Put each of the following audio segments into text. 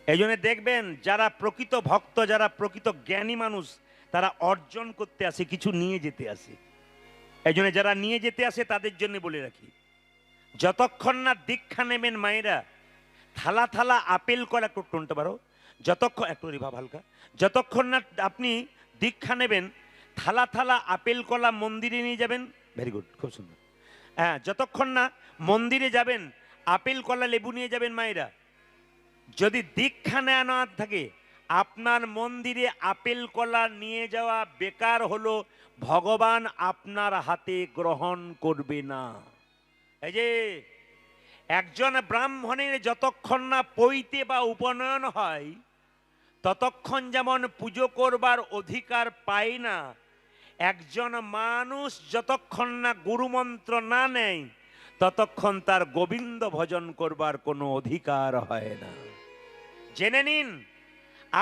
এই জন্য দেখবেন যারা প্রকৃত ভক্ত, যারা প্রকৃত জ্ঞানী মানুষ, তারা অর্জন করতে আসে, কিছু নিয়ে যেতে আসে। এই জন্য যারা নিয়ে যেতে আসে তাদের জন্য বলে রাখি, যতক্ষণ না দীক্ষা নেবেন মায়েরা, থালা থালা আপেল কলা একটু টনতে পারো, যতক্ষণ একটু রিভাব হালকা, যতক্ষণ না আপনি দীক্ষা নেবেন, থালা থালা আপেল কলা মন্দিরে নিয়ে যাবেন। ভেরি গুড, খুব সুন্দর। হ্যাঁ, যতক্ষণ না মন্দিরে যাবেন আপেল কলা লেবু নিয়ে যাবেন মায়েরা। যদি দীক্ষা নেওয়া না থাকে, আপনার মন্দিরে আপেল কলা নিয়ে যাওয়া বেকার হলো, ভগবান আপনার হাতে গ্রহণ করবে না। এই যে একজন ব্রাহ্মণের যতক্ষণ না পৈতে বা উপনয়ন হয়, ততক্ষণ যেমন পুজো করবার অধিকার পায় না, একজন মানুষ যতক্ষণ না গুরুমন্ত্র না নেয়, ততক্ষণ তার গোবিন্দ ভজন করবার কোনো অধিকার হয় না। জেনে নিন,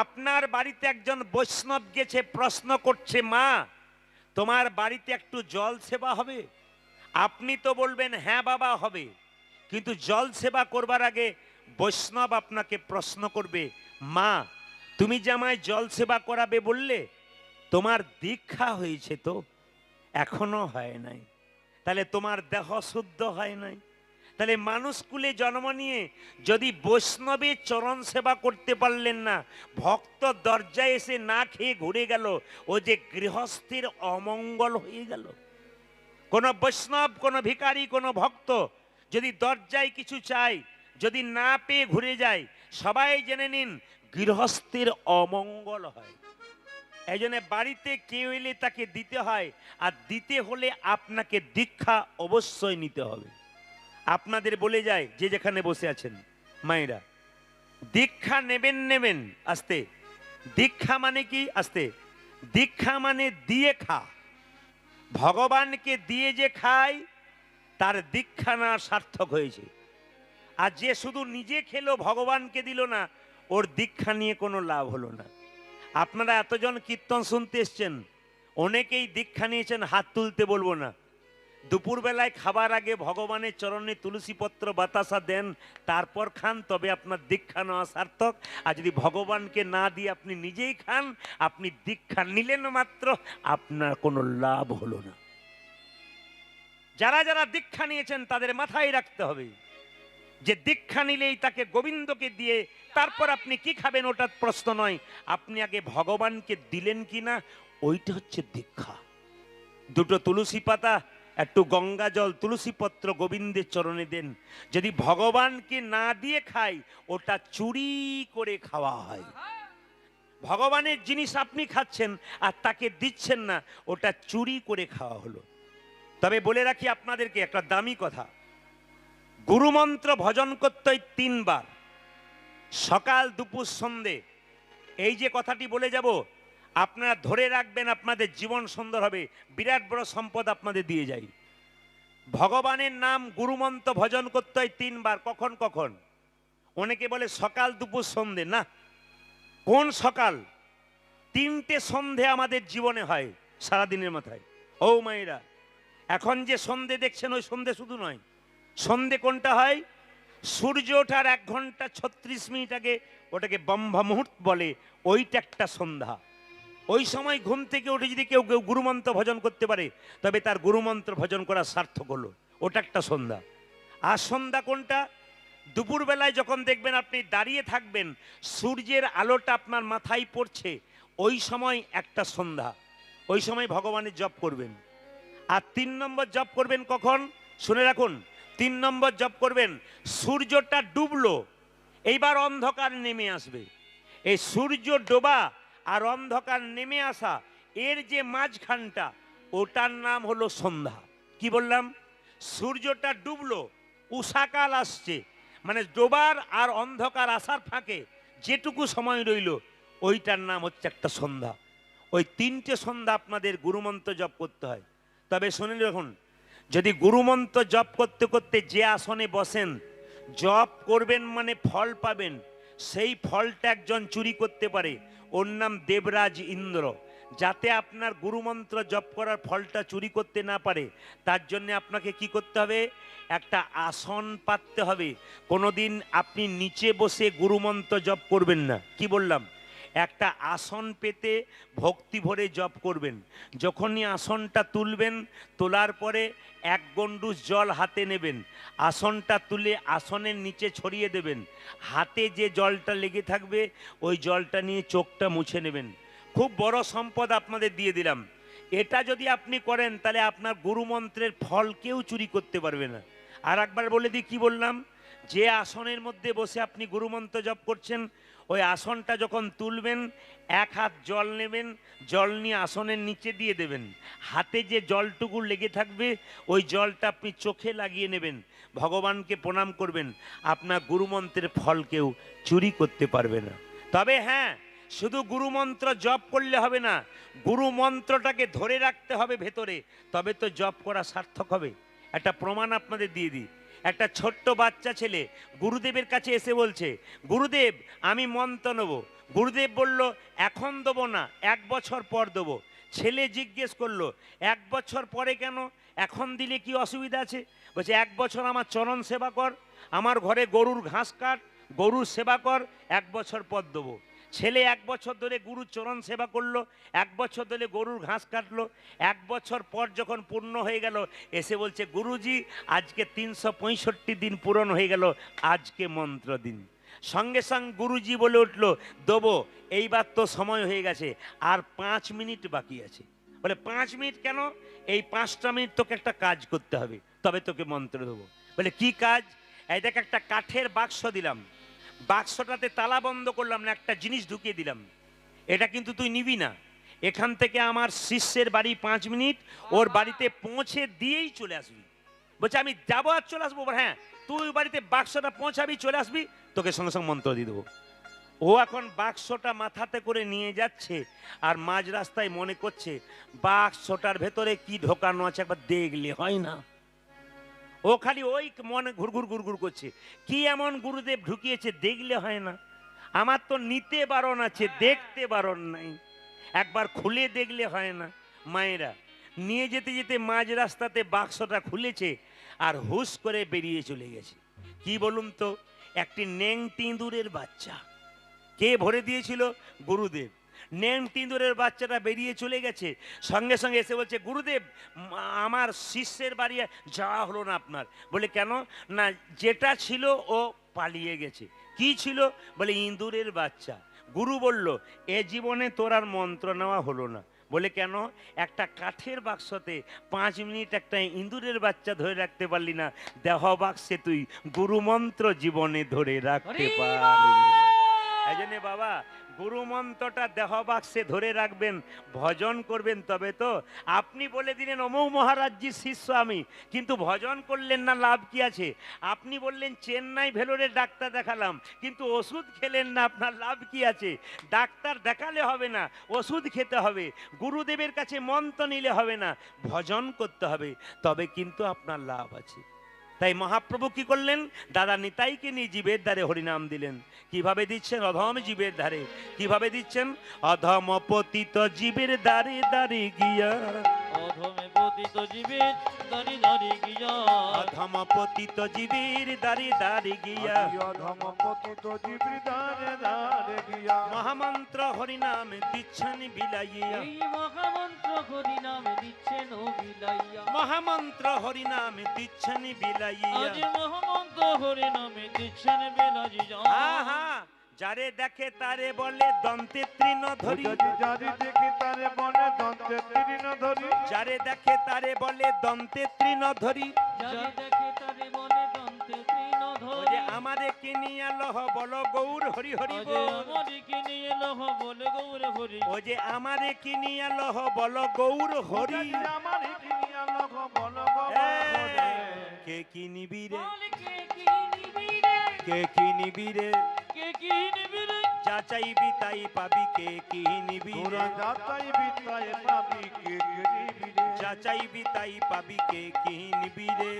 আপনার বাড়িতে একজন বৈষ্ণব গেছে, প্রশ্ন করছে, মা তোমার বাড়িতে একটু জল সেবা হবে? আপনি তো বলবেন হ্যাঁ বাবা হবে, কিন্তু জল সেবা করবার আগে বৈষ্ণব আপনাকে প্রশ্ন করবে, মা তুমি যে আমায় জল সেবা করাবে বললে, তোমার দীক্ষা হয়েছে তো? এখনো হয় নাই। তাহলে তোমার দেহ শুদ্ধ হয় নাই। তাহলে মানুষ কুলে জন্ম নিয়ে যদি বৈষ্ণবের চরণ সেবা করতে পারলেন না, ভক্ত দরজায় এসে না খেয়ে ঘুরে গেল, ও যে গৃহস্থের অমঙ্গল হয়ে গেল। কোন বৈষ্ণব, কোন ভিখারি, কোন ভক্ত যদি দরজায় কিছু চায়, যদি না পেয়ে ঘুরে যায়, সবাই জেনে নিন গৃহস্থের অমঙ্গল হয়। এই জন্য বাড়িতে কেউ এলে তাকে দিতে হয়, আর দিতে হলে আপনাকে দীক্ষা অবশ্যই নিতে হবে। আপনাদের বলে যায়, যে যেখানে বসে আছেন মায়েরা, দীক্ষা নেবেন নেবেন আস্তে। দীক্ষা মানে কি? আস্তে। দীক্ষা মানে দিয়ে খা। ভগবানকে দিয়ে যে খায়, তার দীক্ষা না সার্থক হয়েছে। আর যে শুধু নিজে খেলো, ভগবানকে দিল না, ওর দীক্ষা নিয়ে কোনো লাভ হলো না। আপনারা এতজন কীর্তন শুনতে এসছেন, অনেকেই দীক্ষা নিয়েছেন, হাত তুলতে বলবো না। দুপুরবেলায় খাবার আগে ভগবানের চরণে তুলসী পত্র বাতাসা দেন, তারপর খান, তবে আপনার দীক্ষা নেওয়া সার্থক। আর যদি ভগবানকে না দিয়ে আপনি নিজেই খান, আপনি দীক্ষা নিলেন মাত্র, আপনার কোনো লাভ হলো না। যারা যারা দীক্ষা নিয়েছেন তাদের মাথায় রাখতে হবে যে দীক্ষা নিলেই তাকে গোবিন্দকে দিয়ে তারপর আপনি কি খাবেন ওটা প্রশ্ন নয়, আপনি আগে ভগবানকে দিলেন কিনা, ওইটা হচ্ছে দীক্ষা। দুটো তুলসী পাতা, একটু গঙ্গা জল, তুলসী পত্র গোবিন্দের চরণে দেন। যদি ভগবানকে না দিয়ে খাই, ওটা চুরি করে খাওয়া হয়। ভগবানের জিনিস আপনি খাচ্ছেন আর তাকে দিচ্ছেন না, ওটা চুরি করে খাওয়া হলো। তবে বলে রাখি আপনাদেরকে একটা দামি কথা, গুরুমন্ত্র ভজন করতে হয় 3 বার, সকাল দুপুর সন্ধে। এই যে কথাটি বলে যাব, আপনারা ধরে রাখবেন, আপনাদের জীবন সুন্দর হবে। বিরাট বড় সম্পদ আপনাদের দিয়ে যাই। ভগবানের নাম গুরুমন্ত্র ভজন করতে হয় 3 বার। কখন কখন? অনেকে বলে সকাল দুপুর সন্ধে। না, কোন সকাল? 3টে সন্ধে আমাদের জীবনে হয় সারাদিনের মাথায়। ও মায়েরা, এখন যে সন্ধে দেখছেন, ওই সন্ধে শুধু নয়। সন্ধে কোনটা হয়? সূর্য ওঠার 1 ঘন্টা 36 মিনিট আগে, ওটাকে ব্রহ্ম মুহূর্ত বলে, ওইটা একটা সন্ধ্যা। ওই সময় ঘুম থেকে উঠে যদি কেউ কেউ গুরুমন্ত্র ভজন করতে পারে, তবে তার গুরুমন্ত্র ভজন করা সার্থক হলো, ওটা একটা সন্ধ্যা। আর সন্ধ্যা কোনটা? দুপুরবেলায় যখন দেখবেন আপনি দাঁড়িয়ে থাকবেন, সূর্যের আলোটা আপনার মাথায় পড়ছে, ওই সময় একটা সন্ধ্যা। ওই সময় ভগবানের জপ করবেন। আর 3 নম্বর জপ করবেন কখন? শুনে রাখুন, 3 নম্বর জপ করবেন, সূর্যটা ডুবলো, এইবার অন্ধকার নেমে আসবে। এই সূর্য ডোবা আর অন্ধকার নেমে আসা, এর যে মাঝখানটা, ওটার নাম হলো সন্ধ্যা। কি বললাম? সূর্যটা ডুবলো, উষাকাল আসছে, মানে ডোবার আর অন্ধকার আসার ফাঁকে যেটুকু সময় রইল, ওইটার নাম হচ্ছে একটা সন্ধ্যা। ওই 3টে সন্ধ্যা আপনাদের গুরুমন্ত্র জপ করতে হয়। তবে শুনে রাখুন, যদি গুরুমন্ত্র জপ করতে করতে যে আসনে বসেন, জপ করবেন মানে ফল পাবেন, সেই ফলটা একজন চুরি করতে পারে। ওর নাম দেবরাজ ইন্দ্র। যাতে আপনার গুরুমন্ত্র জপ করার ফলটা চুরি করতে না পারে, তার জন্য আপনাকে কি করতে হবে, একটা আসন পাততে হবে। কোনোদিন আপনি নিচে বসে গুরুমন্ত্র জপ করবেন না। কি বললাম? একটা আসন পেতে ভক্তি ভরে জপ করবেন। যখনই আসনটা তুলবেন, তোলার পরে এক গণ্ডূষ জল হাতে নেবেন, আসনটা তুলে আসনের নিচে ছড়িয়ে দেবেন। হাতে যে জলটা লেগে থাকবে ওই জলটা নিয়ে চোখটা মুছে নেবেন। খুব বড় সম্পদ আপনাদের দিয়ে দিলাম। এটা যদি আপনি করেন তাহলে আপনার গুরুমন্ত্রের ফল কেউ চুরি করতে পারবে না। আর একবার বলে দিই কি বললাম, যে আসনের মধ্যে বসে আপনি গুরুমন্ত্র জপ করছেন, ওই আসনটা যখন তুলবেন এক হাত জল নেবেন, জল নিয়ে আসনের নিচে দিয়ে দেবেন। হাতে যে জলটুকু লেগে থাকবে ওই জলটা আপনি চোখে লাগিয়ে নেবেন, ভগবানকে প্রণাম করবেন। আপনার গুরুমন্ত্রের ফল কেউ চুরি করতে পারবে না। তবে হ্যাঁ, শুধু গুরুমন্ত্র জপ করলে হবে না, গুরুমন্ত্রটাকে ধরে রাখতে হবে ভেতরে, তবে তো জপ করা সার্থক হবে। একটা প্রমাণ আপনাদের দিয়ে দিই। একটা ছোট্ট বাচ্চা ছেলে গুরুদেবের কাছে এসে বলছে, গুরুদেব আমি মন্ত্র নেব। গুরুদেব বলল এখন দেবো না, 1 বছর পর দেবো। ছেলে জিজ্ঞেস করলো 1 বছর পরে কেন, এখন দিলে কি অসুবিধা আছে? বলছে 1 বছর আমার চরণ সেবা কর, আমার ঘরে গরুর ঘাস কাট, গরুর সেবা কর, 1 বছর পর দেবো। ছেলে 1 বছর ধরে গুরুর চরণ সেবা করলো, 1 বছর ধরে গরুর ঘাস কাটলো। 1 বছর পর যখন পূর্ণ হয়ে গেল, এসে বলছে গুরুজি আজকে 365 দিন পূরণ হয়ে গেল, আজকে মন্ত্র দিন। সঙ্গে সঙ্গে গুরুজি বলে উঠলো দেবো, এইবার তো সময় হয়ে গেছে, আর 5 মিনিট বাকি আছে। বলে 5 মিনিট কেন? এই 5টা মিনিট তোকে একটা কাজ করতে হবে, তবে তোকে মন্ত্র দেবো। বলে কি কাজ? এই দেখ একটা কাঠের বাক্স দিলাম, বাক্সটাতে তালা বন্ধ করলাম না, একটা জিনিস ঢুকিয়ে দিলাম, এটা কিন্তু তুই নিবি না। এখান থেকে আমার শিষ্যের বাড়ি 5 মিনিট, ওর বাড়িতে পৌঁছে দিয়েই চলে আসবি। বলছে আমি যাবো আর চলে আসবো? হ্যাঁ, তুই বাড়িতে বাক্সটা পৌঁছাবি, চলে আসবি, তোকে সঙ্গে সঙ্গে মন্ত্র দিয়ে দেবো। ও এখন বাক্সটা মাথাতে করে নিয়ে যাচ্ছে, আর মাঝ রাস্তায় মনে করছে বাক্সটার ভেতরে কি ঢোকানো আছে একবার দেখলে হয় না। ও খালি ওই মনে ঘুরঘুর ঘুরঘুর করছে, কি এমন গুরুদেব ঢুকিয়েছে দেখলে হয় না? আমার তো নিতে বারণ আছে, দেখতে বারণ নাই, একবার খুলে দেখলে হয় না? মায়েরা নিয়ে যেতে যেতে মাঝ রাস্তাতে বাক্সটা খুলেছে আর হুশ করে বেরিয়ে চলে গেছে। কি বলুন তো, একটি নেংটি ইঁদুরের বাচ্চা। কে ভরে দিয়েছিল? গুরুদেব। নেংটি ইঁদুরের বাচ্চাটা বেরিয়ে চলে গেছে, সঙ্গে সঙ্গে এসে বলছে গুরুদেব আমার শিষ্যের বাড়ি যাওয়া হলো না আপনার। বলে কেন? না যেটা ছিল ও পালিয়ে গেছে। কি ছিল? বলে ইঁদুরের বাচ্চা। গুরু বলল এ জীবনে তোর আর মন্ত্র নেওয়া হলো না। বলে কেন? একটা কাঠের বাক্সতে 5 মিনিট একটা ইঁদুরের বাচ্চা ধরে রাখতে পারলি না, দেহ বাক্সে তুই গুরুমন্ত্র জীবনে ধরে রাখতে পারবি না। এই জন্য বাবা গুরু মন্ত্রটা দেহ বাক্সে ধরে রাখবেন, ভজন করবেন, তবে তো। আপনি বলে দিলেন অমৌ মহারাজজির শিষ্য আমি, কিন্তু ভজন করলেন না, লাভ কি আছে? আপনি বললেন চেন্নাই ভেলোরে ডাক্তার দেখালাম, কিন্তু ওষুধ খেলেন না, আপনার লাভ কি আছে? ডাক্তার দেখালে হবে না, ওষুধ খেতে হবে, গুরুদেবের কাছে মন্ত্র নিলে হবে না, ভজন করতে হবে, তবে কিন্তু আপনার লাভ আছে। তাই মহাপ্রভু কি করলেন? দাদা নিতাইকে নিয়ে জীবের দ্বারে হরিনাম দিলেন। কিভাবে দিচ্ছেন? অধম জীবের ধারে। কিভাবে দিচ্ছেন? অধম পতিত জীবের দ্বারে দ্বারে গিয়া, অধমে পতিত জীবের দাঁড়ি দাঁড়ি গিয়া, অধম পতিত জীবের দ্বারে দ্বারে গিয়া, অধম পতিত জীবের দ্বারে দ্বারে গিয়া, মহামন্ত্র হরিনাম দিচ্ছেন বিলাইয়া, এই মহামন্ত্র হরি নাম দিচ্ছেন ও বিলাইয়া, মহামন্ত্র হরিনাম দিচ্ছেন বিলাইয়া। আজ মহামন্ত্র হরি নামে দিচ্ছেন বিলাইয়া। আহা, যারে দেখে তারে বলে দন্তে তৃণ ধরি, যারি দেখি তারে বনে দন্তে তৃণ ধরি, যারে দেখে তারে বলে দন্তে তৃণ ধরি, যারে দেখে তারে বলে দন্তে তৃণ ধরি, আমারে কিনিয়া লহ বল গৌর হরি হরি বল, আমারে কিনে লহ বলে গৌর হরি, ও যে আমারে কিনিয়া লহ বল গৌর হরি। আমার কিনিয়া লখ বল কে কিনিবি রে, বল কে কিনিবি রে, কে কিনিবি রে, কে কিনিবি রে, যা চাইবি তাই পাবি, কে কিনিবি রে, তোরা যাতাই বিতায় পাবি কে কিনিবি রে, যা চাইবি তাই পাবি, কে কিনিবি রে,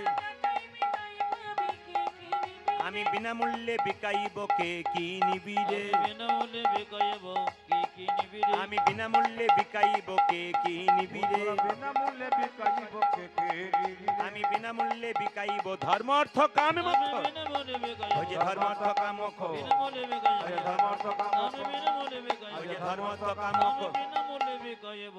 আমি বিনামূল্যে বিকাইব, কে কিনিবি রে, বিনামূল্যে বিকাইব কে কি নিবিড়ে আমি বিনামূল্যে বিকাইব কে কি নিবিড়ে বিনামূল্যে বিকাইব কে কে আমি বিনামূল্যে বিকাইব ধর্ম অর্থ কাম আমি মোক্ষ বিনামূল্যে বিকাইব ওই যে ধর্ম অর্থ কাম মোক্ষ বিনামূল্যে বিকাইব ওই যে ধর্ম অর্থ কাম মোক্ষ। আমি বিনামূল্যে ওই যে বিকাইব ধর্ম অর্থ কাম আমি মোক্ষ বিনামূল্যে বিকাইব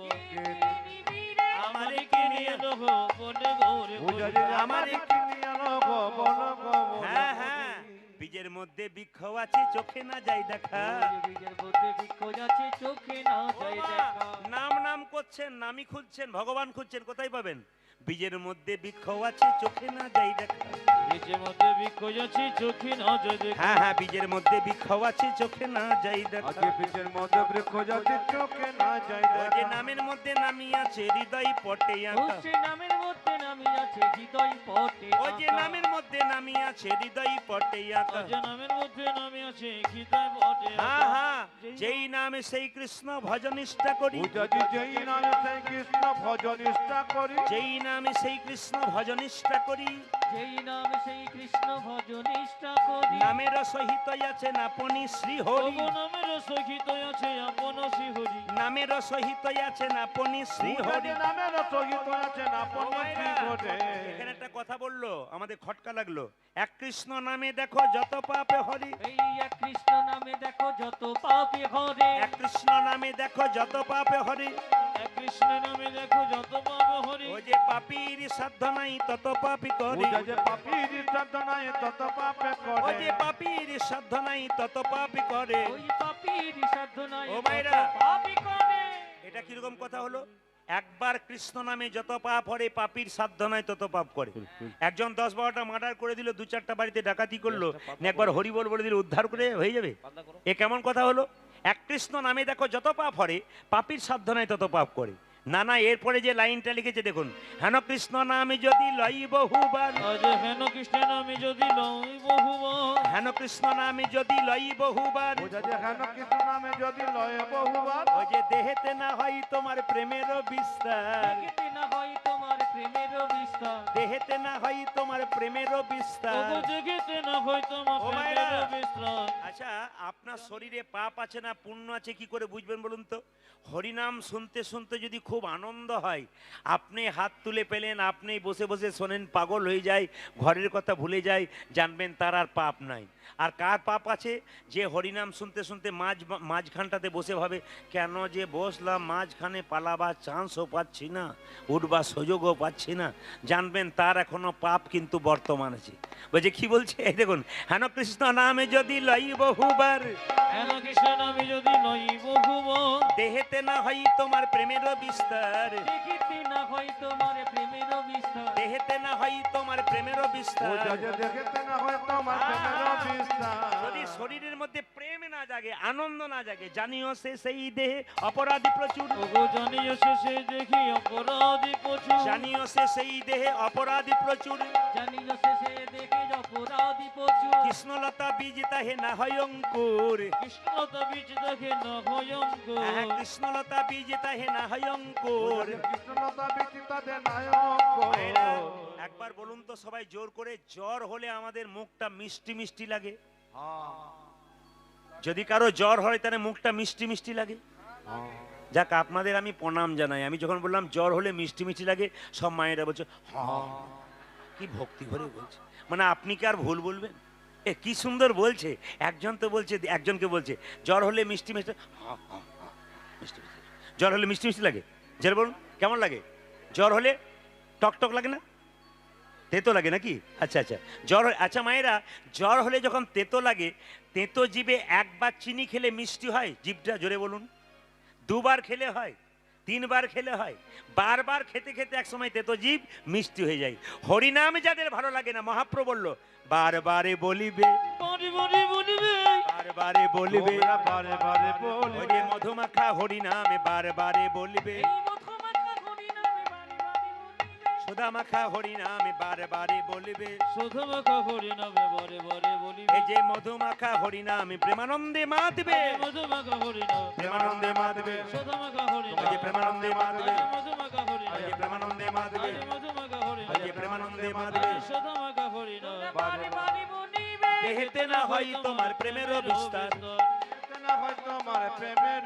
আমারে আমারে কি কি নিয়ে নিয়ে লোহ বনে গৌরে পূজা যে আমারে আমারে কিনিয়া লোক বন গো হ্যাঁ হ্যাঁ বীজের মধ্যে বৃক্ষ আছে চোখে না যাই দেখা বীজের মধ্যে বৃক্ষ যাচ্ছে চোখে না যায় দেখা নাম নাম করছেন নামই খুঁজছেন ভগবান খুঁজছেন কোথায় পাবেন বীজের মধ্যে বৃক্ষ আছে চোখে না যাই দেখা বীজের মধ্যে বৃক্ষ যাচ্ছে চোখে না যায় দেখা হ্যাঁ হ্যাঁ বীজের মধ্যে বৃক্ষ আছে চোখে না যাই দেখা আজকে পিছের মধ্যে বৃক্ষ যাচ্ছে চোখে না যায় ওই যে নামের মধ্যে নামি আছে হৃদয় পটে আঁকা সে নামের মধ্যে নামি আছে হৃদয় পটে ওই যে নামের মধ্যে নামি আছে হৃদয় পটে আঁকা যে নামের মধ্যে নামি আছে হৃদয় পটে হ্যাঁ হ্যাঁ যেই নামে সেই কৃষ্ণ ভজনিষ্ঠা করি পূজা যে যেই নামে সেই কৃষ্ণ ভজন নিষ্ঠা করি যেই নামে সেই কৃষ্ণ ভজনিষ্ঠা করি যেই নামে সেই কৃষ্ণ ভজন নিষ্ঠা করি নামের সহিত আছেন আপনি শ্রী হরি তবু নামের সহিত আছে আপন শ্রী হরি নামের সহিত আছেন আপনি শ্রী পূজা হরি যে নামের সহিত আছেন ও আপন মায়েরা, ঘটে এখানে একটা কথা বললো আমাদের খটকা লাগলো এক কৃষ্ণ নামে দেখো যত পাপে হরি এই এক কৃষ্ণ নামে দেখো যত পাপে হরে এক কৃষ্ণ নামে দেখো যত পাপে হরি এক কৃষ্ণ নামে দেখো যত পাপে হরে ও যে পাপীর সাধ্য নাই তত পাপি করে পূজা যে পাপীর সাধনায় তত পাপে ও করে যে পাপীর সাধ্য নাই তত পাপি করে ওই পাপীর সাধনায় ও মায়েরা। পাপী করে এটা কিরকম কথা হলো একবার কৃষ্ণ নামে যত পাপ হরে পাপীর সাধ্য নাই তত পাপ করে একজন 10-12টা মার্ডার করে দিল 2-4টা বাড়িতে ডাকাতি করলো না একবার হরি বল বলে দিল উদ্ধার করে হয়ে যাবে এ কেমন কথা হলো এক কৃষ্ণ নামে দেখো যত পাপ হরে পাপীর সাধ্য নাই তত পাপ করে না না এরপরে যে লাইনটা লিখেছে দেখুন হেন কৃষ্ণ নামে যদি লই বহুবার আজ হেন কৃষ্ণ নামে যদি লই বহুবার হেন কৃষ্ণ নামে যদি লই বহুবার পূজা যে হেন কৃষ্ণ নামে যদি লয় বহুবার ওই যে দেহেতে না হয় তোমার প্রেমের বিস্তার দেখিতে না হয় তোমার প্রেমের বিস্তার দেহেতে না হয় তোমার প্রেমের বিস্তার তবু দেখিতে না হয় তোমার ও মায়েরা। প্রেমের বিস্তার আচ্ছা আপনার শরীরে পাপ আছে না পুণ্য আছে কি করে বুঝবেন বলুন তো হরিনাম শুনতে শুনতে যদি খুব আনন্দ হয় আপনি হাত তুলে পেলেন আপনি বসে বসে শোনেন পাগল হয়ে যায় ঘরের কথা ভুলে যায় জানবেন তার আর পাপ নাই আর কার পাপ আছে যে হরিনাম শুনতে শুনতে মাঝখানটাতে বসে ভাবে কেন যে বসলাম মাঝখানে পালাবার চান্সও পাচ্ছি না উঠবার সুযোগও পাচ্ছি না জানবেন তার এখনো পাপ কিন্তু বর্তমান আছে বলছে কি বলছে এই দেখুন হেন কৃষ্ণ নামে যদি লই বহুবার হেন কৃষ্ণ নামে যদি লই বহুবার দেহেতে না হয় তোমার প্রেমের বিস্তার দেখিতে না হয় তোমার প্রেমের বিস্তার দেহেতে না হয় তোমার প্রেমের বিস্তার পূজা যে দেখতে না হয় তোমার প্রেমের বিস্তার যদি শরীরের মধ্যে প্রেম না জাগে আনন্দ না জাগে জানিও সে সেই দেহে অপরাধী প্রচুর ওগো জানিও শেষে দেখি অপরাধী প্রচুর জানিও সে সেই দেহে অপরাধী প্রচুর জানিও শেষে দেখি অপরাধী প্রচুর কৃষ্ণলতা বীজ তাহে না হয় অঙ্কুর কৃষ্ণলতা বীজ দেখে না হয় অঙ্ক হ্যাঁ, কৃষ্ণলতা বীজ তাহে না হয় পূজা অঙ্কুর যে কৃষ্ণলতা বিচিতা দে নায়ক মায়েরা, একবার বলুন তো সবাই জোর করে জ্বর হলে আমাদের মুখটা মিষ্টি মিষ্টি লাগে যদি কারো জ্বর হয় তাহলে মুখটা মিষ্টি মিষ্টি লাগে যাক আপনাদের আমি প্রণাম জানাই আমি যখন বললাম জ্বর হলে মিষ্টি মিষ্টি লাগে সব মায়েরা বলছে হ্যাঁ কি ভক্তি ভরে বলছে মানে আপনি কি আর ভুল বলবেন এ কি সুন্দর বলছে একজন তো বলছে একজনকে বলছে জ্বর হলে মিষ্টি মিষ্টি হ্যাঁ, হ্যাঁ, হ্যাঁ, মিষ্টি মিষ্টি জ্বর হলে মিষ্টি মিষ্টি লাগে যারা বলুন কেমন লাগে জ্বর হলে টক টক লাগে না তেতো লাগে নাকি আচ্ছা আচ্ছা জ্বর আচ্ছা মায়েরা জ্বর হলে যখন তেতো লাগে তেতো জিভে একবার চিনি খেলে মিষ্টি হয় জিভটা জোরে বলুন দুবার খেলে হয় তিনবার খেলে হয় বারবার খেতে খেতে এক সময় তেতো জিভ মিষ্টি হয়ে যায় হরিনাম যাদের ভালো লাগে না মহাপ্রভু বলল বারবারে বলিবে বারে বারে বলিবে বারবারে বলিবে তোমরা বারে বারে ওই বলিবে যে মধুমাখা হরিনামে বারবারে বলিবে এই মধুমাখা হরিনামে বারে বারে বলিবে সুধা মাখা হরিনামে বারবারে বলিবে সুধমাখা হরিনামে বারে বারে বলিবে এই যে মধুমাখা হরিনামে প্রেমানন্দে মাতবে মধুমাখা হরিনাম প্রেমানন্দে মাতবে সুধমাখা ওই যে হরিনাম প্রেমানন্দে মাতবে মধুমাখা ওই যে হরিনাম প্রেমানন্দে মাতবে মধুমাখা ওই যে হরিনাম প্রেমানন্দে মাতবে সুধমাখা হরিনাম বারে বারে বলিবে দেহেতে না হয় তোমার প্রেমের বিস্তার দেখতে না হয় তোমার তোমার প্রেমের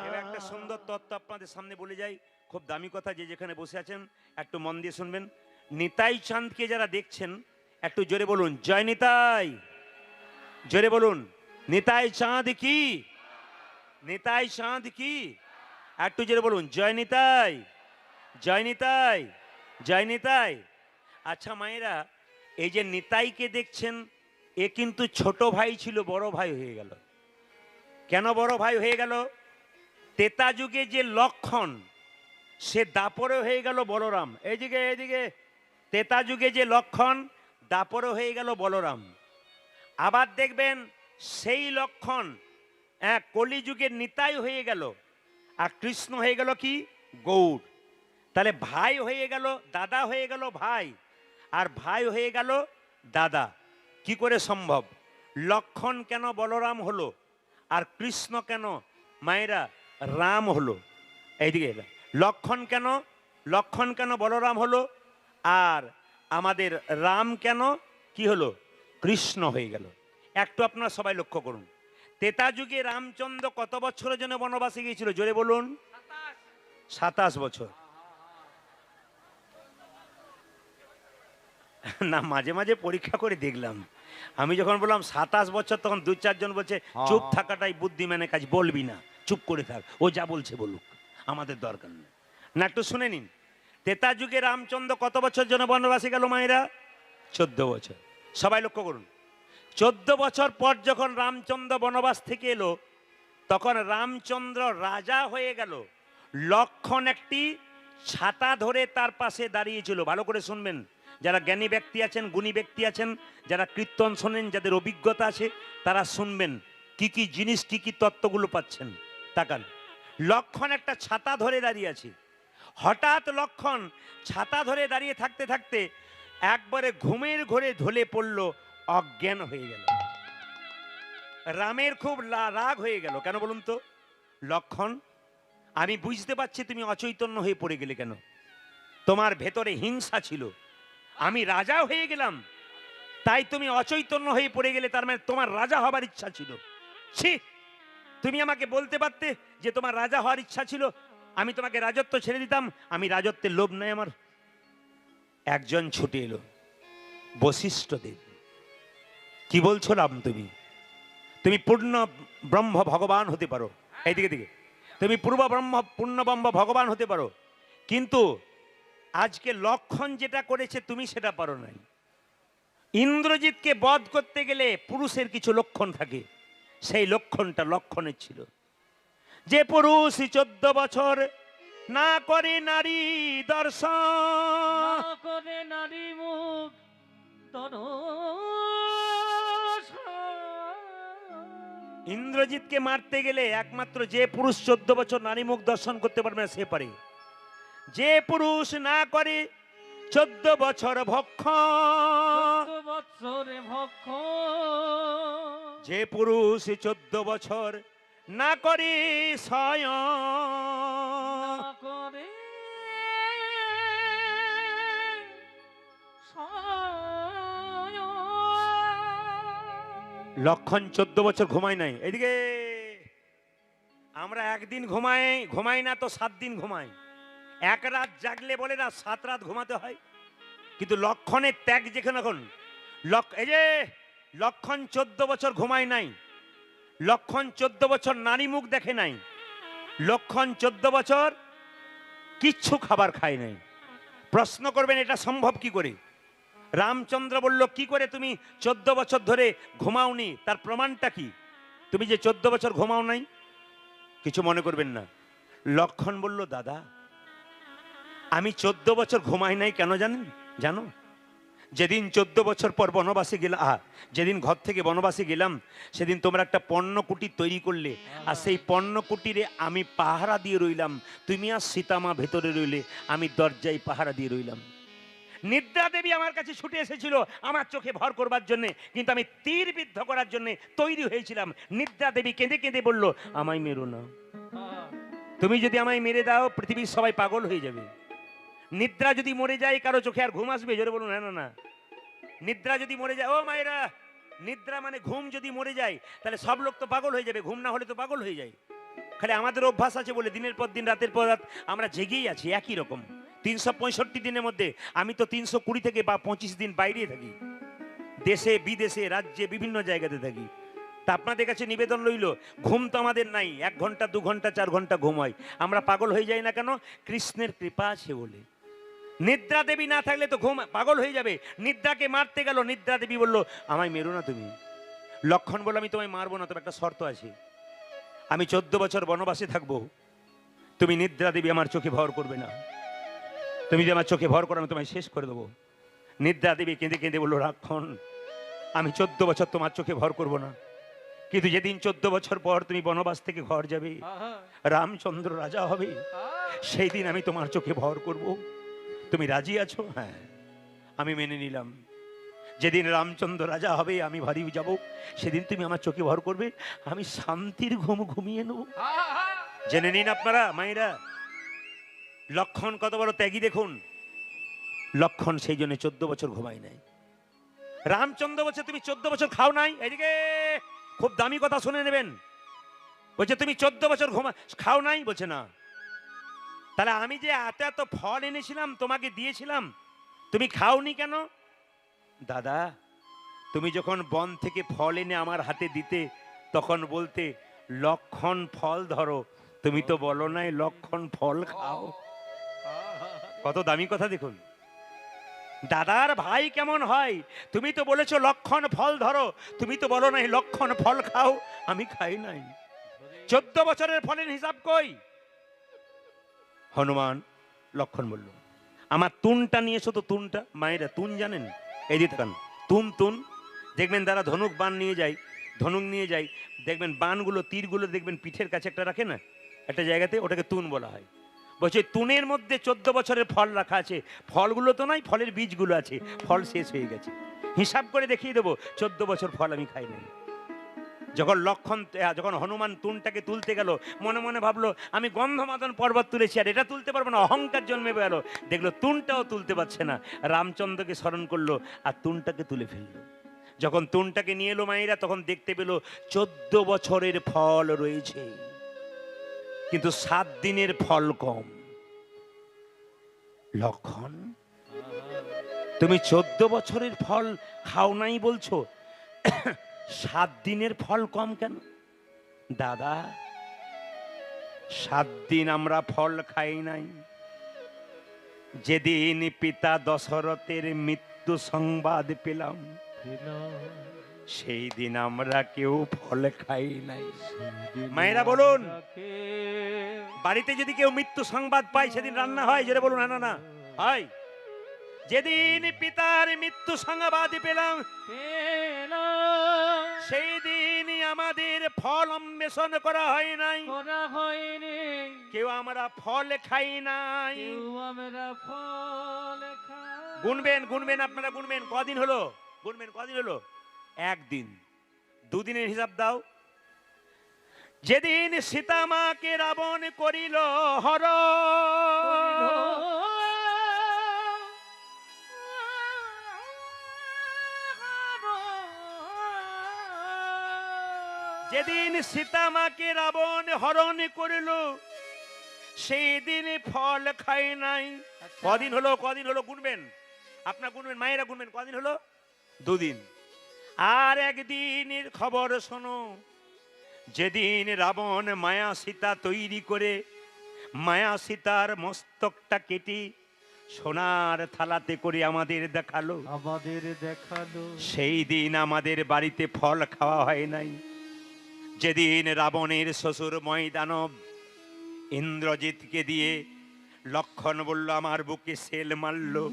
এবার একটা সুন্দর তত্ত্ব আপনাদের সামনে বলে যাই, খুব দামি কথা, যে যেখানে বসে আছেন একটু মন দিয়ে শুনবেন। নিতাই চাঁদকে যারা দেখছেন একটু জোরে বলুন জয় নিতাই, জোরে বলুন নিতাই চাঁদ কি, নিতাই চাঁদ কি, একটু জোরে বলুন জয় নিতাই, জয় নিতাই, জয় নিতাই। আচ্ছা মায়েরা, এই যে নিতাইকে দেখছেন এ কিন্তু ছোট ভাই ছিল, বড় ভাই হয়ে গেল। কেন বড় ভাই হয়ে গেল? তেতা যুগে যে লক্ষণ সে দাপরে হয়ে গেল বলরাম। এইদিকে এইদিকে, তেতা যুগে যে লক্ষণ দাপরে হয়ে গেল বলরাম। আবার দেখবেন সেই লক্ষণ কলিযুগের নিতাই হয়ে গেল, আর কৃষ্ণ হয়ে গেল কি গৌড়। তাহলে ভাই হয়ে গেল, দাদা হয়ে গেল ভাই, আর ভাই হয়ে গেল দাদা। কি করে সম্ভব? লক্ষণ কেন বলরাম হলো আর কৃষ্ণ কেন মায়েরা রাম হলো? এইদিকে লক্ষণ কেন, লক্ষণ কেন বলরাম হলো, আর আমাদের রাম কেন কি হলো কৃষ্ণ হয়ে গেল? একটু আপনারা সবাই লক্ষ্য করুন। তেতা যুগে রামচন্দ্র কত বছরের জন্য বনবাসে গিয়েছিল? জোরে বলুন। 27 বছর। না, মাঝে মাঝে পরীক্ষা করে দেখলাম, আমি যখন বললাম 27 বছর তখন 2-4 জন বলছে চুপ থাকাটাই বুদ্ধিমানের কাজ, বলবি না, চুপ করে থাক, ও যা বলছে বলুক, আমাদের দরকার নেই। না, একটু শুনে নিন। তেতা যুগে রামচন্দ্র কত বছর জন্য বনবাসে গেল মায়েরা? 14 বছর। সবাই লক্ষ্য করুন। 14 বছর পর যখন রামচন্দ্র বনবাস থেকে এলো তখন রামচন্দ্র রাজা হয়ে গেল। লক্ষণ একটি ছাতা ধরে তার পাশে দাঁড়িয়েছিল। ভালো করে শুনবেন, যারা জ্ঞানী ব্যক্তি আছেন, গুণী ব্যক্তি আছেন, যারা কীর্তন শোনেন, যাদের অভিজ্ঞতা আছে, তারা শুনবেন কি কি জিনিস, কি কি তত্ত্বগুলো পাচ্ছেন। তাকান, লক্ষণ একটা ছাতা ধরে দাঁড়িয়ে আছে। হঠাৎ লক্ষণ ছাতা ধরে দাঁড়িয়ে থাকতে থাকতে একবারে ঘুমের ঘোরে ঢলে পড়ল, অজ্ঞান হয়ে গেল। রামের খুব রাগ হয়ে গেল। কেন বলুন তো? লক্ষণ, আমি বুঝতে পারছি তুমি অচৈতন্য হয়ে পড়ে গেলে কেন। তোমার ভেতরে হিংসা ছিল, আমি রাজা হয়ে গেলাম তাই তুমি অচৈতন্য হয়ে পড়ে গেলে, তার মানে তোমার রাজা হবার ইচ্ছা ছিল। ছি, তুমি আমাকে বলতে পারতে যে তোমার রাজা হওয়ার ইচ্ছা ছিল, আমি তোমাকে রাজত্ব ছেড়ে দিতাম। আমি রাজত্বের লোভ নাই আমার। একজন ছুটে এলো, বশিষ্ঠ দেব। কি বলছো রাম? তুমি পূর্ণ ব্রহ্ম ভগবান হতে পারো, এইদিকে দিকে, তুমি পূর্ণ ব্রহ্ম ভগবান হতে পারো, কিন্তু আজকে লক্ষণ যেটা করেছে তুমি সেটা পারো নাই। ইন্দ্রজিৎকে বধ করতে গেলে পুরুষের কিছু লক্ষণ থাকে, সেই লক্ষণটা লক্ষণের ছিল। যে পুরুষ 14 বছর না করে নারী দর্শন, না করে নারী মুখ তনু ইন্দ্রজিৎকে মারতে গেলে একমাত্র যে পুরুষ 14 বছর নারী মুখ দর্শন করতে পারবে না সে পারে। যে পুরুষ না করে 14 বছর ভক্ষণ, বৎসরে ভক্ষ, যে পুরুষ 14 বছর না করে স্বয়ং, না করে লক্ষণ 14 বছর ঘুমায় নাই। এদিকে আমরা একদিন ঘুমাই না তো 7 দিন ঘুমাই। এক রাত জাগলে বলে না 7 রাত ঘুমাতে হয়। কিন্তু লক্ষণের ত্যাগ যেখানে, এখন এই যে লক্ষণ 14 বছর ঘুমায় নাই, লক্ষণ 14 বছর নারী মুখ দেখে নাই, লক্ষণ 14 বছর কিচ্ছু খাবার খায় নাই। প্রশ্ন করবেন এটা সম্ভব কি করে? রামচন্দ্র বলল কি করে তুমি 14 বছর ধরে ঘুমাওনি, তার প্রমাণটা কি? তুমি যে 14 বছর ঘুমাও নাই, কিছু মনে করবেন না। লক্ষণ বলল দাদা আমি 14 বছর ঘুমাই নাই, কেন জানো? যেদিন 14 বছর পর বনবাসে গেলাম, যেদিন ঘর থেকে বনবাসে গেলাম, সেদিন তোমরা একটা পর্ণকুটির তৈরি করলে, আর সেই পর্ণকুটিরে আমি পাহারা দিয়ে রইলাম। তুমি আর সীতামা ভেতরে রইলে, আমি দরজায় পাহারা দিয়ে রইলাম। নিদ্রা দেবী আমার কাছে ছুটে এসেছিল আমার চোখে ভর করবার জন্য, কিন্তু আমি তীর বিদ্ধ করার জন্য তৈরি হয়েছিলাম। নিদ্রা দেবী কেঁদে কেঁদে বলল আমায় মেরো না, তুমি যদি আমায় মেরে দাও পৃথিবীর সবাই পাগল হয়ে যাবে। নিদ্রা যদি মরে যায় কারো চোখে আর ঘুম আসবে? জোরে বলুন। না না না, নিদ্রা যদি মরে যায়, ও মায়েরা নিদ্রা মানে ঘুম যদি মরে যায় তাহলে সব লোক তো পাগল হয়ে যাবে, ঘুম না হলে তো পাগল হয়ে যায়। খালি আমাদের অভ্যাস আছে বলে দিনের পর দিন রাতের পর রাত আমরা জেগেই আছি একই রকম। 365 দিনের মধ্যে আমি তো 320 থেকে বা 25 দিন বাইরে থাকি, দেশে বিদেশে রাজ্যে বিভিন্ন জায়গাতে থাকি। তা আপনাদের কাছে নিবেদন রইল, ঘুম তো আমাদের নাই, 1 ঘন্টা 2 ঘন্টা 4 ঘন্টা ঘুম হয়, আমরা পাগল হয়ে যাই না কেন? কৃষ্ণের কৃপা আছে বলে। নিদ্রা দেবী না থাকলে তো ঘুম পাগল হয়ে যাবে। নিদ্রাকে মারতে গেল, নিদ্রা দেবী বলল আমায় মেরো না তুমি। লক্ষণ বলল আমি তোমায় মারবো না, তবে একটা শর্ত আছে, আমি 14 বছর বনবাসে থাকবো, তুমি নিদ্রা দেবী আমার চোখে ভর করবে না। তুমি যদি আমার চোখে ভর করো আমি তোমায় শেষ করে দেবো। নিদ্রা দেবী কেঁদে কেঁদে বললো লক্ষণ আমি 14 বছর তোমার চোখে ভর করব না, কিন্তু যেদিন 14 বছর পর তুমি বনবাস থেকে ঘর যাবে, রামচন্দ্র রাজা হবে, সেই দিন আমি তোমার চোখে ভর করব। তুমি রাজি আছো? হ্যাঁ, আমি মেনে নিলাম। যেদিন রামচন্দ্র রাজা হবে আমি ভারী যাব, সেদিন তুমি আমার চোখে ভর করবে, আমি শান্তির ঘুম ঘুমিয়ে নেব। জেনে নিন আপনারা মায়েরা, লক্ষণ কত বড় ত্যাগী দেখুন। লক্ষণ সেই জন্য 14 বছর ঘুমাই নাই। রামচন্দ্র বলছে তুমি 14 বছর খাও নাই, এদিকে খুব দামি কথা শুনে নেবেন। বলছে তুমি 14 বছর খাও নাই, বলছে না। তাহলে আমি যে এত এত ফল এনেছিলাম তোমাকে দিয়েছিলাম, তুমি খাওনি কেন? দাদা তুমি যখন বন থেকে ফল এনে আমার হাতে দিতে তখন বলতে লক্ষণ ফল ধরো, তুমি তো বলো নাই লক্ষণ ফল খাও। কত দামি কথা দেখুন। দাদার ভাই কেমন হয়, তুমি তো বলেছো লক্ষণ ফল ধরো, তুমি তো বলো নাই লক্ষণ ফল খাও, আমি খাই নাই। 14 বছরের ফলের হিসাব কই? হনুমান লক্ষণ বলল আমার তুনটা নিয়ে এসো তো। তুনটা মায়েরা তুন জানেন? এই দিতে কান তুন তুন দেখবেন যারা ধনুক বান নিয়ে যায়, ধনুক নিয়ে যায়, দেখবেন বানগুলো তীরগুলো দেখবেন পিঠের কাছে একটা রাখে না, একটা জায়গাতে, ওটাকে তুন বলা হয়। বলছে তুনের মধ্যে 14 বছরের ফল রাখা আছে, ফলগুলো তো নাই, ফলের বীজগুলো আছে, ফল শেষ হয়ে গেছে। হিসাব করে দেখিয়ে দেবো 14 বছর ফল আমি খাই নাই। যখন হনুমান তুনটাকে তুলতে গেল, মনে মনে ভাবলো আমি গন্ধমাদন পর্বত তুলেছি আর এটা তুলতে পারবো না, অহংকার জন্মে গেল। দেখলো তুনটাও তুলতে পারছে না, রামচন্দ্রকে স্মরণ করলো আর তুনটাকে তুলে ফেললো। যখন তুনটাকে নিয়ে এলো মায়েরা, তখন দেখতে পেল 14 বছরের ফল রয়েছে, কিন্তু 7 দিনের ফল কম। লক্ষণ তুমি 14 বছরের ফল খাও নাই বলছো, 7 দিনের ফল কম কেন? দাদা 7 দিন আমরা ফল খাই নাই। যেদিন পিতা দশরথের মৃত্যু সংবাদ পেলাম, সেই দিন আমরা কেউ ফল খাই নাই। মায়েরা বলুন, বাড়িতে যদি কেউ মৃত্যু সংবাদ পায় সেদিন রান্না হয়? যেটা বলুন, না না হয়। যেদিন পিতার মৃত্যু সংবাদ পেলাম, সেই দিনই আমাদের ফল অন্বেষণ করা হয় নাই, কেউ আমরা ফল খাই নাই। গুনবেন গুনবেন আপনারা গুনবেন, কদিন হলো? গুনবেন কদিন হলো? 1 দিন। 2 দিনের হিসাব দাও। যেদিন সীতা মাকে রাবণ করিল হরণ, যেদিন সীতা মাকে রাবণ হরণ করিল, সেই দিন ফল খাই নাই। কদিন হলো? কদিন হলো গুনবেন, আপনারা গুনবেন, মায়েরা গুনবেন, কদিন হলো? 2 দিন। আর একদিনের খবর শোনো, যেদিন রাবণ মায়া সীতা তৈরি করে মায়া সীতার মস্তকটা কেটে সোনার থালাতে করে আমাদের দেখালো, সেই দিন আমাদের বাড়িতে ফল খাওয়া হয় নাই। যেদিন রাবণের শ্বশুর ময়দানব ইন্দ্রজিৎকে দিয়ে লক্ষণ বলল আমার বুকে সেল মারলো,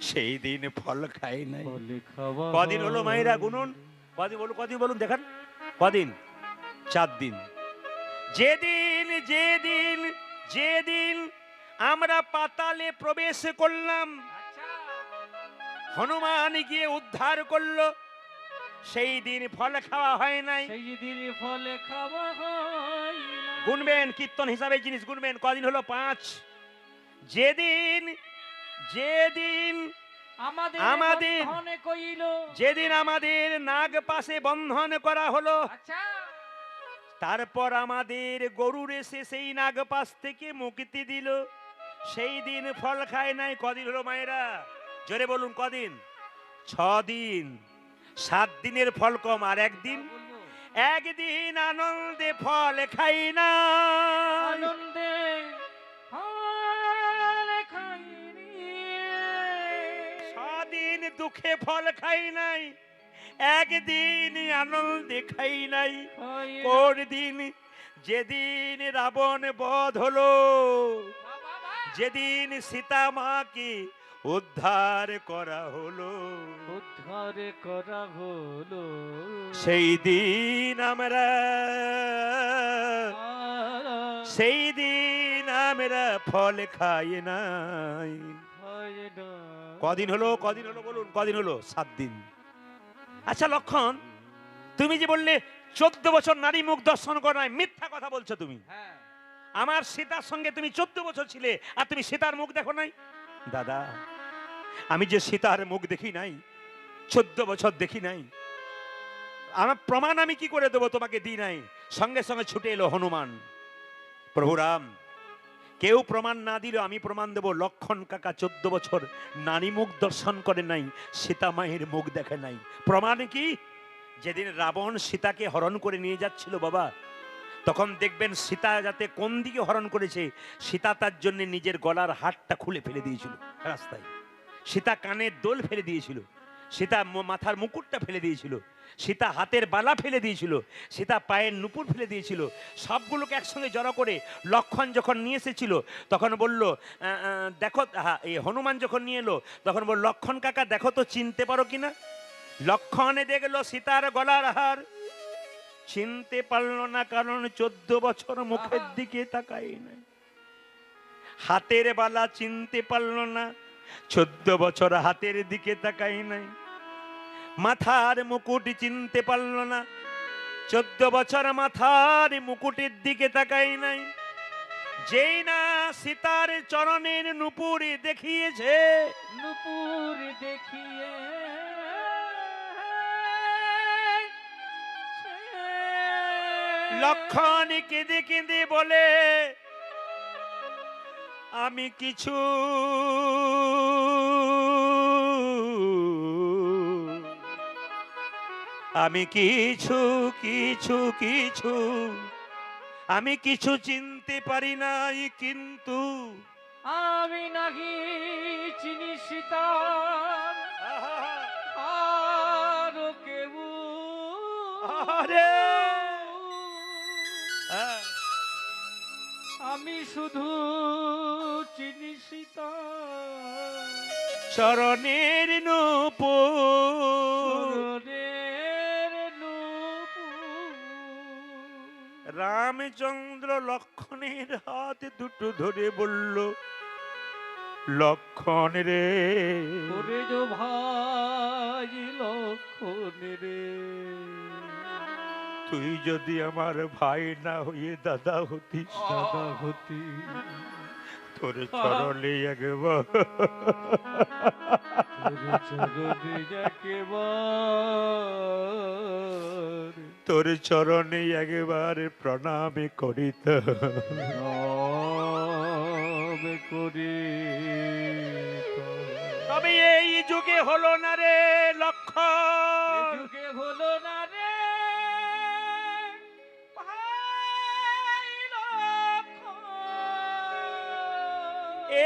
সেই দিন ফল খাই নাই। কদিন হলো মায়েরা গুনুন, কদিন বলুন, কদিন বলুন দেখান, কদিন? 4 দিন। যেদিন যেদিন যেদিন আমরা পাতালে প্রবেশ করলাম, হনুমান গিয়ে উদ্ধার করলো, সেই দিন ফল খাওয়া হয় নাই। গুনবেন, কীর্তন হিসাবে জিনিস গুনবেন, কদিন হলো? 5। যেদিন যেদিন আমাদের আমাদের- বন্ধনে কইল। যেদিন আমাদের নাগ পাশে বন্ধন করা হলো, আচ্ছা, তারপর আমাদের গরুর এসে সেই নাগ পাশ থেকে মুক্তি দিল। সেই দিন ফল খায় নাই। কদিন হলো মায়েরা? জোরে বলুন কদিন? 6 দিন। 7 দিনের ফল কম, আর একদিন, বলবো একদিন আনন্দে ফল খাই না। আনন্দে ফল খাইনি। 6 দিন দুঃখে ফল খাই নাই, একদিন আনন্দে খাই নাই। খাই না। কোন দিন? যেদিন রাবণ বধ হলো, বাবা, যেদিন সীতা মাকে উদ্ধার করা হলো, উদ্ধার করা হলো। সেই দিন আমরা, সেই দিন আমরা ফল খাই নাই। হয় না। কদিন হলো? কদিন হলো বলুন? কদিন হলো? 7 দিন। আচ্ছা লক্ষণ, তুমি যে বললে 14 বছর নারী মুখ দর্শন করা নাই, মিথ্যা কথা বলছো তুমি। হ্যাঁ, আমার সীতার সঙ্গে তুমি 14 বছর ছিলে, আর তুমি সীতার মুখ দেখো নাই? দাদা, আমি যে সীতার মুখ দেখি নাই, 14 বছর দেখি নাই, আমার প্রমাণ আমি কি করে দেবো? তোমাকে দিই নাই। সঙ্গে সঙ্গে ছুটে এলো হনুমান। প্রভু রাম, কেউ প্রমাণ না দিল আমি প্রমাণ দেবো। লক্ষণ কাকা 14 বছর নারী মুখ দর্শন করে নাই, সীতা মায়ের মুখ দেখে নাই। প্রমাণ কি? যেদিন রাবণ সীতাকে হরণ করে নিয়ে যাচ্ছিল বাবা, তখন দেখবেন সীতা যাতে কোন দিকে হরণ করেছে, সীতা তার জন্য নিজের গলার হারটা খুলে ফেলে দিয়েছিল রাস্তায়। সীতা কানের দোল ফেলে দিয়েছিল, সীতা মাথার মুকুটটা ফেলে দিয়েছিল, সীতা হাতের বালা ফেলে দিয়েছিল, সীতা পায়ের নুপুর ফেলে দিয়েছিল। সবগুলোকে একসঙ্গে জড়ো করে লক্ষণ যখন নিয়ে এসেছিল, তখন বলল দেখো, এই হনুমান যখন নিয়ে এলো, তখন বলল লক্ষণ কাকা দেখো তো চিনতে পারো কিনা। লক্ষণে দেখলো সীতার গলার হার, চিনতে পারলো না, কারণ 14 বছর মুখের দিকে তাকাই নাই। হাতের বালা চিনতে পারলো না, 14 বছর হাতের দিকে তাকাই নাই। মাথার মুকুট চিনতে পারলো না, 14 বছর মাথার মুকুটের দিকে তাকাই নাই। যেই না সীতার চরণের নুপুর দেখিয়েছে, নুপুর দেখিয়ে লক্ষণ কেঁদে কেঁদে বলে আমি কিছু আমি কিছু কিছু কিছু আমি কিছু চিনতে পারি নাই, কিন্তু আমি নাহি চিনি সীতা আহা, আর কেউ। আরে হ্যাঁ, আমি শুধু চিনি সীতা চরণের নূপুর। চরণের নূপুর। রামচন্দ্র লক্ষণের হাত দুটো ধরে বলল, লক্ষণ রে, ওরে যো ভাই লক্ষণ রে, তুই যদি আমার ভাই না হয়ে দাদা হতিস, দাদা হতি তোর চরণে একবার তোর চরণে একবার প্রণামে করিত করি। তবে এই যুগে হলো না রে লক্ষণ, যুগে হলো না রে ভাই লক্ষণ।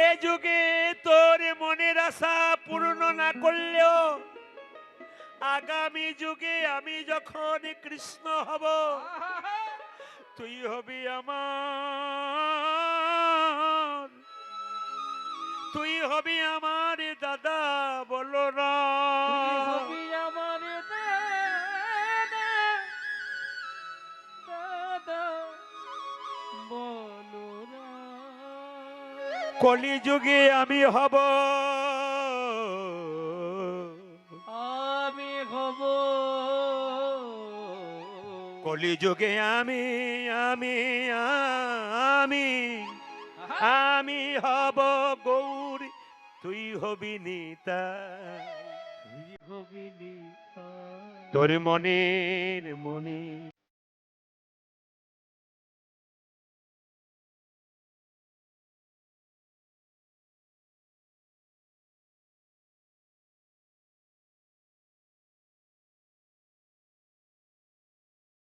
এ যুগে তোর মনের আশা পূর্ণ না করলেও আগামী যুগে আমি যখন কৃষ্ণ হব, তুই হবি আমার, তুই হবি আমার দাদা বলো না। হবি আমার দাদা, দাদা বলো না। কলিযুগে আমি হব, আমি হব কলিযুগে আমি আমি আমি আমি হব গৌরী, তুই হবি নিতাই। তুই হবি নিতাই। তোর মনের মনে